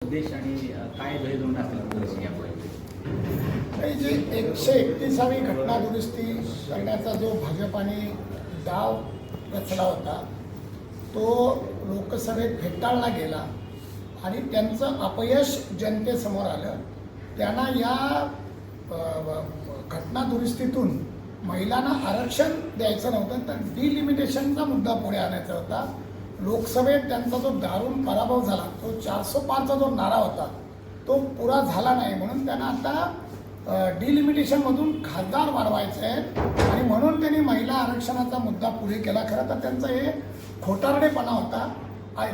उद्देश आणि काय ध्येयधोरण असेल यापुढे? जी 131वी घटना दुरुस्ती करण्याचा जो भाजपाने डाव रचला होता तो लोकसभेत फेटाळला गेला आणि त्यांचं अपयश जनतेसमोर आलं. त्यांना या घटना दुरुस्तीतून महिलांना आरक्षण द्यायचं नव्हतं तर डिलिमिटेशनचा मुद्दा पुढे आणायचा होता. लोकसभेत त्यांचा जो दारुण पराभव झाला तो 405चा जो नारा होता तो पुरा झाला नाही म्हणून त्यांना आता डिलिमिटेशनमधून खासदार वाढवायचे आहेत आणि म्हणून त्यांनी महिला आरक्षणाचा मुद्दा पुढे केला. खरं तर त्यांचं हे खोटारडेपणा होता.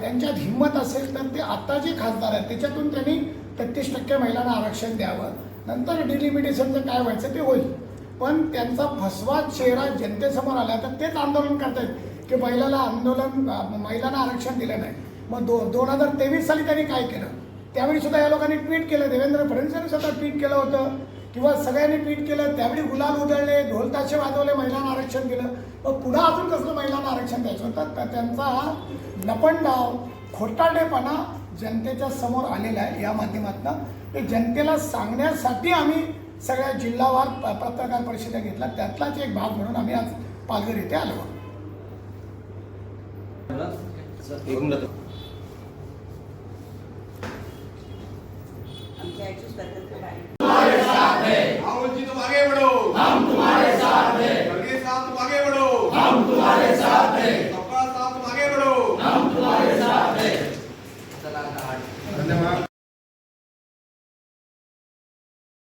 त्यांच्यात हिंमत असेल तर ते आता जे खासदार आहेत त्याच्यातून त्यांनी 33% महिलांना आरक्षण द्यावं. नंतर डिलिमिटेशनचं काय व्हायचं ते होईल. पण त्यांचा फसवा चेहरा जनतेसमोर आला तर तेच आंदोलन करतायत की महिलांना आरक्षण दिलं नाही. मग 2023 साली त्यांनी काय केलं त्यावेळी सुद्धा या लोकांनी ट्विट केलं. देवेंद्र फडणवीसांनी स्वतः ट्विट केलं होतं किंवा सगळ्यांनी ट्विट केलं. त्यावेळी गुलाल उधळले, ढोलताशे वाजवले, महिलांना आरक्षण दिलं. मग पुढं अजून कसलं महिलांना आरक्षण द्यायचं होतं. तर त्यांचा लपंडाव खोटारडेपणा जनतेच्या समोर आलेला आहे. या माध्यमातून ते जनतेला सांगण्यासाठी आम्ही सगळ्या जिल्हावार पत्रकार परिषदा घेतला. त्यातलाच एक भाग म्हणून आम्ही आज पालघर इथे आलो. आमच्या